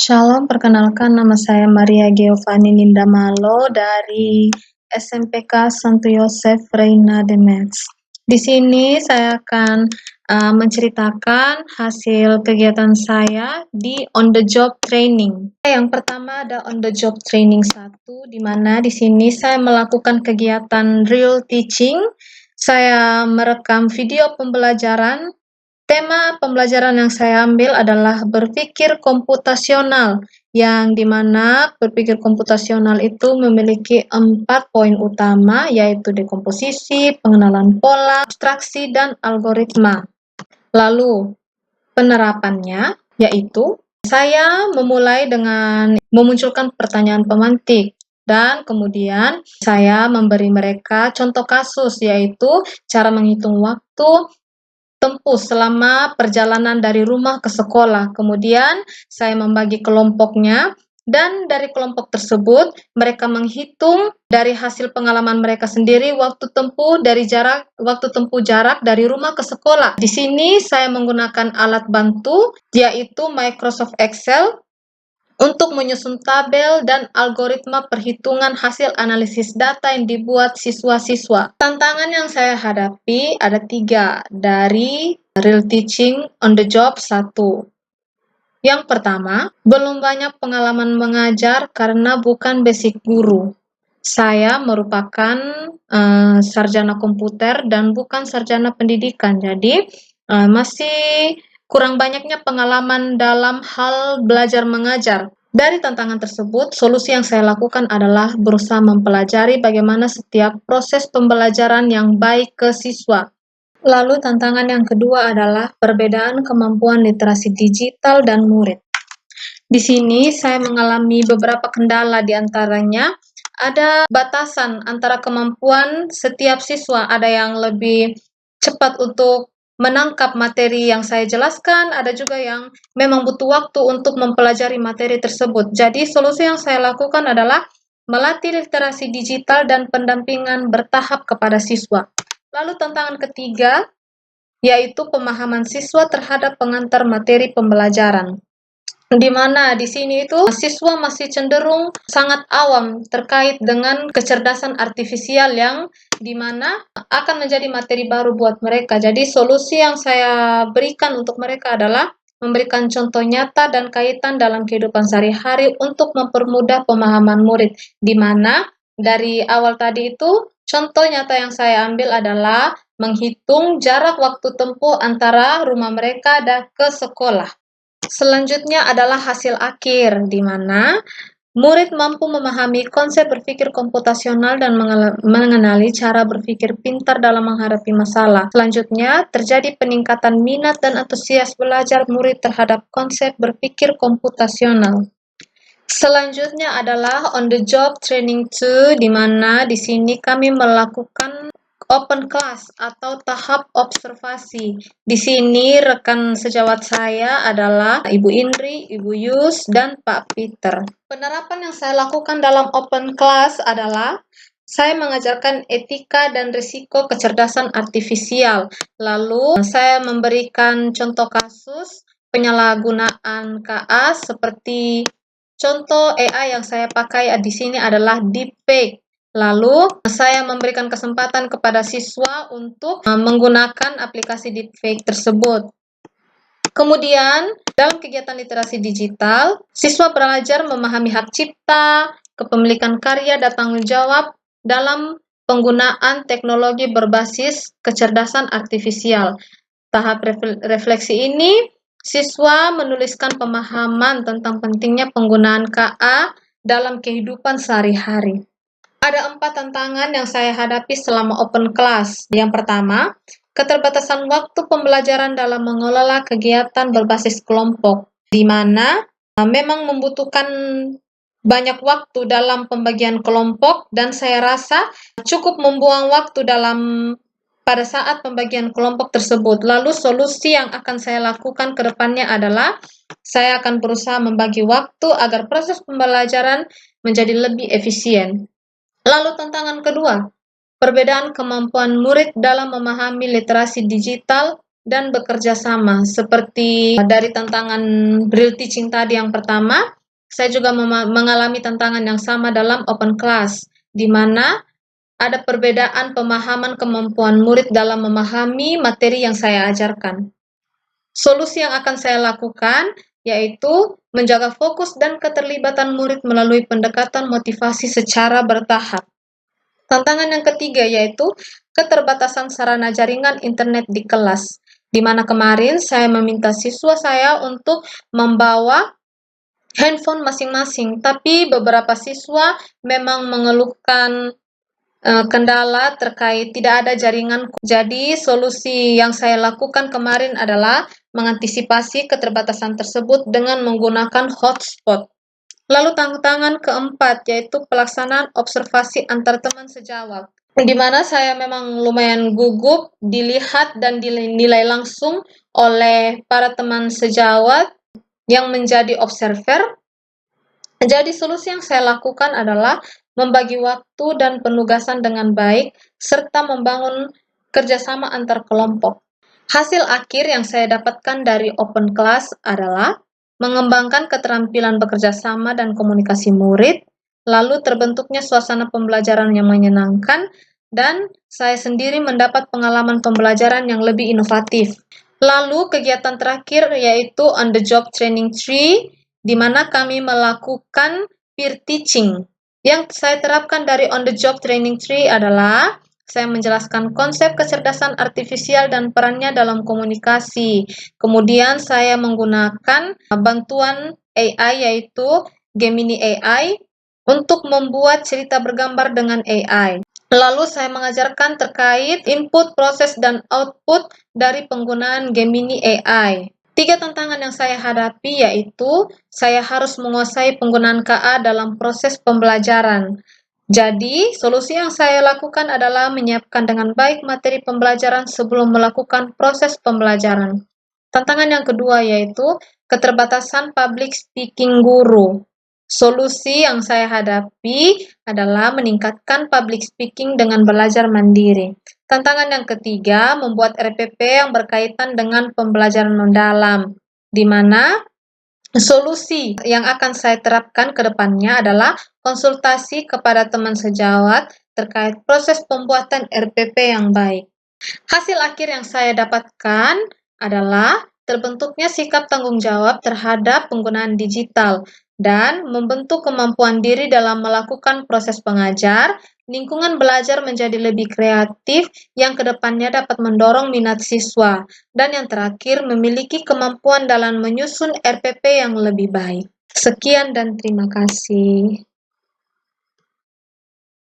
Shalom, perkenalkan nama saya Maria Giovanni Nindamalo dari SMPK Santo Yosef Reina de Metz. Di sini saya akan menceritakan hasil kegiatan saya di on the job training. Yang pertama ada on the job training 1, di mana di sini saya melakukan kegiatan real teaching. Saya merekam video pembelajaran. Tema pembelajaran yang saya ambil adalah berpikir komputasional, yang dimana berpikir komputasional itu memiliki 4 poin utama, yaitu dekomposisi, pengenalan pola, abstraksi, dan algoritma. Lalu, penerapannya yaitu saya memulai dengan memunculkan pertanyaan pemantik, dan kemudian saya memberi mereka contoh kasus, yaitu cara menghitung waktu tempuh selama perjalanan dari rumah ke sekolah. Kemudian saya membagi kelompoknya, dan dari kelompok tersebut mereka menghitung dari hasil pengalaman mereka sendiri waktu tempuh jarak dari rumah ke sekolah. Di sini saya menggunakan alat bantu, yaitu Microsoft Excel, untuk menyusun tabel dan algoritma perhitungan hasil analisis data yang dibuat siswa-siswa. Tantangan yang saya hadapi ada 3 dari real teaching on the job 1. Yang pertama, belum banyak pengalaman mengajar karena bukan basic guru. Saya merupakan sarjana komputer dan bukan sarjana pendidikan, jadi masih kurang banyaknya pengalaman dalam hal belajar mengajar. Dari tantangan tersebut, solusi yang saya lakukan adalah berusaha mempelajari bagaimana setiap proses pembelajaran yang baik ke siswa. Lalu tantangan yang kedua adalah perbedaan kemampuan literasi digital dan murid. Di sini saya mengalami beberapa kendala, di antaranya ada batasan antara kemampuan setiap siswa, ada yang lebih cepat untuk menangkap materi yang saya jelaskan, ada juga yang memang butuh waktu untuk mempelajari materi tersebut. Jadi solusi yang saya lakukan adalah melatih literasi digital dan pendampingan bertahap kepada siswa. Lalu tantangan ketiga, yaitu pemahaman siswa terhadap pengantar materi pembelajaran, di mana di sini itu siswa masih cenderung sangat awam terkait dengan kecerdasan artifisial, yang di mana akan menjadi materi baru buat mereka. Jadi solusi yang saya berikan untuk mereka adalah memberikan contoh nyata dan kaitan dalam kehidupan sehari-hari untuk mempermudah pemahaman murid, di mana dari awal tadi itu contoh nyata yang saya ambil adalah menghitung jarak waktu tempuh antara rumah mereka dan ke sekolah. Selanjutnya adalah hasil akhir, di mana murid mampu memahami konsep berpikir komputasional dan mengenali cara berpikir pintar dalam menghadapi masalah. Selanjutnya, terjadi peningkatan minat dan antusias belajar murid terhadap konsep berpikir komputasional. Selanjutnya adalah on the job training 2, di mana di sini kami melakukan open class atau tahap observasi. Di sini rekan sejawat saya adalah Ibu Indri, Ibu Yus, dan Pak Peter. Penerapan yang saya lakukan dalam open class adalah saya mengajarkan etika dan risiko kecerdasan artifisial. Lalu saya memberikan contoh kasus penyalahgunaan KA, seperti contoh AI yang saya pakai di sini adalah deepfake. Lalu, saya memberikan kesempatan kepada siswa untuk menggunakan aplikasi deepfake tersebut. Kemudian, dalam kegiatan literasi digital, siswa belajar memahami hak cipta, kepemilikan karya, dan tanggung jawab dalam penggunaan teknologi berbasis kecerdasan artifisial. Tahap refleksi ini, siswa menuliskan pemahaman tentang pentingnya penggunaan KA dalam kehidupan sehari-hari. Ada 4 tantangan yang saya hadapi selama open class. Yang pertama, keterbatasan waktu pembelajaran dalam mengelola kegiatan berbasis kelompok, di mana memang membutuhkan banyak waktu dalam pembagian kelompok, dan saya rasa cukup membuang waktu pada saat pembagian kelompok tersebut. Lalu solusi yang akan saya lakukan ke depannya adalah saya akan berusaha membagi waktu agar proses pembelajaran menjadi lebih efisien. Lalu tantangan kedua, perbedaan kemampuan murid dalam memahami literasi digital dan bekerja sama. Seperti dari tantangan real teaching tadi yang pertama, saya juga mengalami tantangan yang sama dalam open class, di mana ada perbedaan pemahaman kemampuan murid dalam memahami materi yang saya ajarkan. Solusi yang akan saya lakukan yaitu menjaga fokus dan keterlibatan murid melalui pendekatan motivasi secara bertahap. Tantangan yang ketiga yaitu keterbatasan sarana jaringan internet di kelas, di mana kemarin saya meminta siswa saya untuk membawa handphone masing-masing, tapi beberapa siswa memang mengeluhkan kendala terkait tidak ada jaringan. Jadi, solusi yang saya lakukan kemarin adalah mengantisipasi keterbatasan tersebut dengan menggunakan hotspot. Lalu tantangan keempat yaitu pelaksanaan observasi antar teman sejawat, di mana saya memang lumayan gugup dilihat dan dinilai langsung oleh para teman sejawat yang menjadi observer. Jadi solusi yang saya lakukan adalah membagi waktu dan penugasan dengan baik, serta membangun kerjasama antar kelompok. Hasil akhir yang saya dapatkan dari open class adalah mengembangkan keterampilan bekerja sama dan komunikasi murid, lalu terbentuknya suasana pembelajaran yang menyenangkan, dan saya sendiri mendapat pengalaman pembelajaran yang lebih inovatif. Lalu kegiatan terakhir yaitu on the job training tree, di mana kami melakukan peer teaching. Yang saya terapkan dari on the job training tree adalah saya menjelaskan konsep kecerdasan artifisial dan perannya dalam komunikasi. Kemudian saya menggunakan bantuan AI yaitu Gemini AI untuk membuat cerita bergambar dengan AI. Lalu saya mengajarkan terkait input, proses, dan output dari penggunaan Gemini AI. 3 tantangan yang saya hadapi yaitu saya harus menguasai penggunaan KA dalam proses pembelajaran. Jadi, solusi yang saya lakukan adalah menyiapkan dengan baik materi pembelajaran sebelum melakukan proses pembelajaran. Tantangan yang kedua yaitu keterbatasan public speaking guru. Solusi yang saya hadapi adalah meningkatkan public speaking dengan belajar mandiri. Tantangan yang ketiga, membuat RPP yang berkaitan dengan pembelajaran mendalam, di mana solusi yang akan saya terapkan ke depannya adalah konsultasi kepada teman sejawat terkait proses pembuatan RPP yang baik. Hasil akhir yang saya dapatkan adalah terbentuknya sikap tanggung jawab terhadap penggunaan digital dan membentuk kemampuan diri dalam melakukan proses pengajar. Lingkungan belajar menjadi lebih kreatif yang kedepannya dapat mendorong minat siswa. Dan yang terakhir, memiliki kemampuan dalam menyusun RPP yang lebih baik. Sekian dan terima kasih.